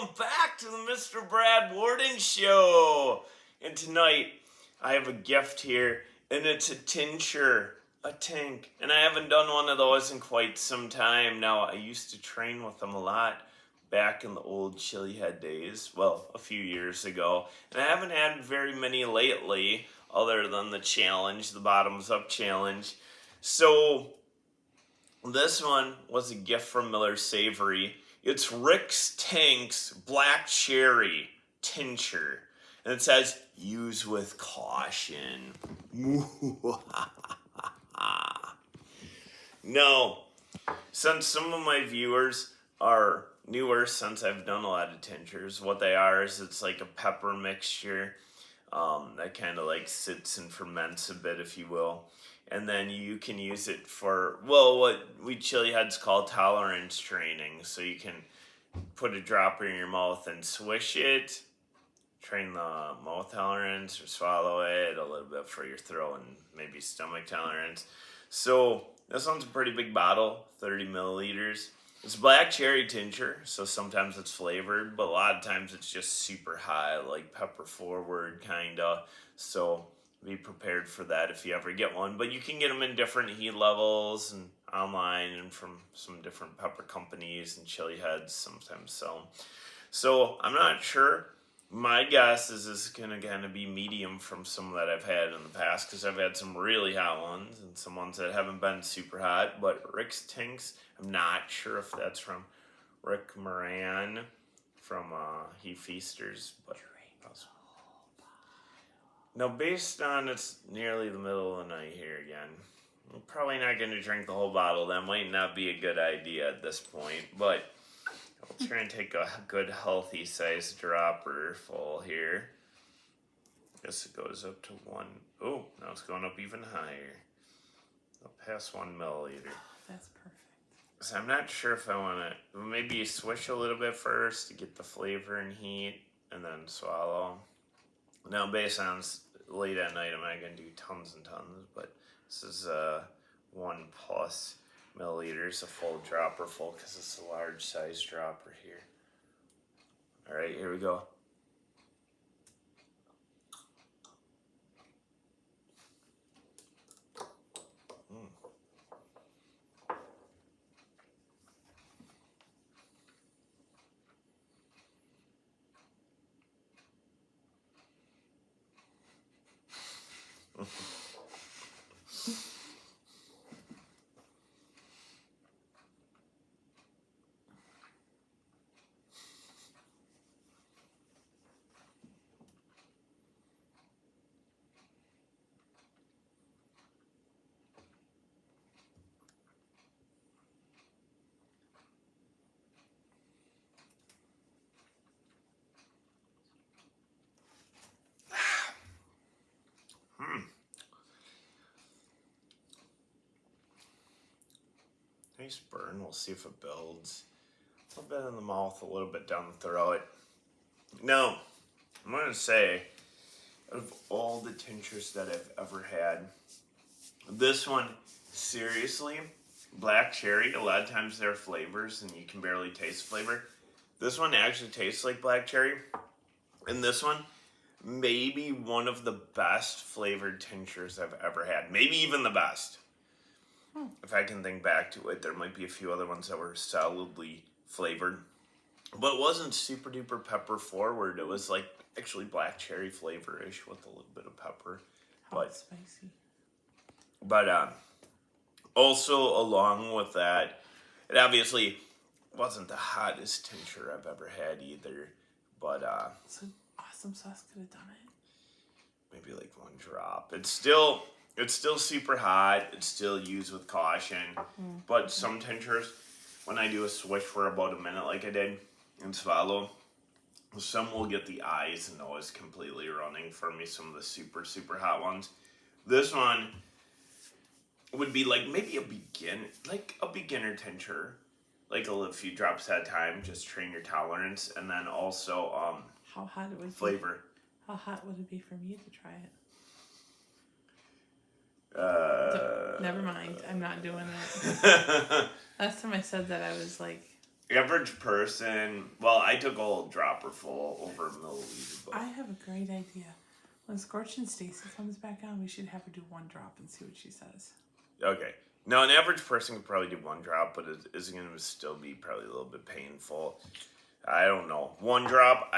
welcome back to the Mr. Brad Worden Show. And tonight, I have a gift here, and it's a tincture, a Tinc. And I haven't done one of those in quite some time. Now, I used to train with them a lot back in the old chili head days, well, a few years ago. And I haven't had very many lately, other than the challenge, the bottoms up challenge. So, this one was a gift from Miller Savory. It's Rick's Tinc's Black Cherry Tincture. And it says, use with caution. No, since some of my viewers are newer, since I've done a lot of tinctures, what they are is it's like a pepper mixture that kind of like sits and ferments a bit, if you will. And then you can use it for, well, what we chili heads call tolerance training. So you can put a dropper in your mouth and swish it, train the mouth tolerance, or swallow it a little bit for your throat and maybe stomach tolerance. So this one's a pretty big bottle, 30 milliliters. It's black cherry tincture, so sometimes it's flavored, but a lot of times it's just super high, like pepper forward kinda. So be prepared for that if you ever get one. But you can get them in different heat levels and online and from some different pepper companies, and chili heads sometimes sell them. So I'm not sure. My guess is this is going to kind of be medium from some that I've had in the past, because I've had some really hot ones and some ones that haven't been super hot. But Rick's Tinc's, I'm not sure if that's from Rick Moran from He Feasters, but now, based on it's nearly the middle of the night here again, I'm probably not going to drink the whole bottle. That might not be a good idea at this point, but I'll try and take a good healthy size dropper full here. Guess it goes up to 1. Oh, now it's going up even higher. Past 1 milliliter. That's perfect. So I'm not sure if I want to, maybe swish a little bit first to get the flavor and heat, and then swallow. Now, based on late at night, I'm not going to do tons and tons, but this is 1+ milliliters, a full dropper full, because it's a large size dropper here. All right, here we go. Nice burn. We'll see if it builds. A little bit in the mouth, a little bit down the throat. Now, I'm going to say, of all the tinctures that I've ever had, this one, seriously, black cherry, a lot of times there are flavors and you can barely taste flavor. This one actually tastes like black cherry. And this one, maybe one of the best flavored tinctures I've ever had. Maybe even the best. If I can think back to it, there might be a few other ones that were solidly flavored. But it wasn't super duper pepper forward. It was like actually black cherry flavor-ish with a little bit of pepper. Hot spicy. But also along with that, it obviously wasn't the hottest tincture I've ever had either. But so awesome sauce could have done it. Maybe like 1 drop. It's still super hot. It's still used with caution. But some tinctures, when I do a swish for about a minute like I did and swallow, some will get the eyes and nose completely running for me, some of the super, super hot ones. This one would be like maybe a beginner tincture. Like a few drops at a time, just train your tolerance. And then also how hot it would flavor. How hot would it be for me to try it? Never mind. I'm not doing it. Last time I said that, I was like Average person. Well, I took a whole dropper full over a milliliter. But I have a great idea. When Scorchin' Stacy comes back on, we should have her do 1 drop and see what she says. okay. Now, an average person could probably do 1 drop, but it is going to still be probably a little bit painful. I don't know. 1 drop,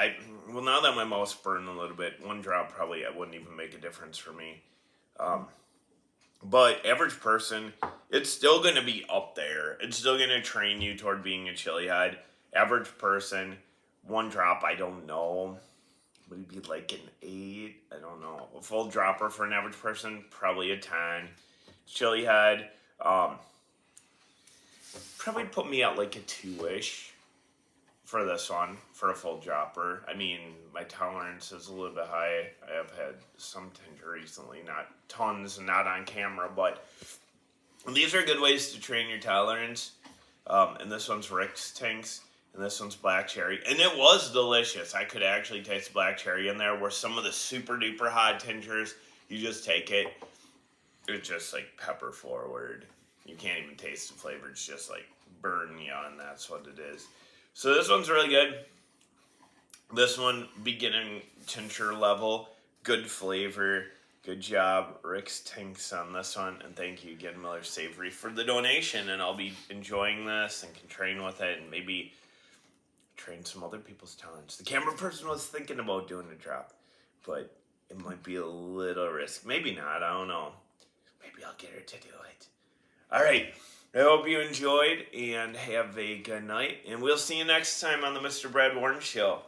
well, now that my mouth's burning a little bit, 1 drop probably I wouldn't even make a difference for me. But average person, it's still going to be up there. It's still going to train you toward being a chili head. Average person, 1 drop, I don't know. Would it be like an 8? I don't know. A full dropper for an average person, probably a 10. Chili head, probably put me at like a 2-ish for this one, for a full dropper. I mean, my tolerance is a little bit high. I have had some tincture recently, not tons, not on camera, but these are good ways to train your tolerance. And this one's Rick's Tincs, and this one's black cherry. And it was delicious. I could actually taste black cherry in there, where some of the super duper hot tinctures, you just take it, it's just like pepper forward. You can't even taste the flavor. It's just like burn you, and that's what it is. So this one's really good. This one, beginning tincture level, good flavor. Good job, Rick's Tincs on this one. And thank you again, Miller Savory, for the donation. And I'll be enjoying this and can train with it and maybe train some other people's talents. The camera person was thinking about doing a drop, but it might be a little risk. Maybe not, I don't know. Maybe I'll get her to do it. All right. I hope you enjoyed and have a good night. And we'll see you next time on the Mr. Brad Worden Show.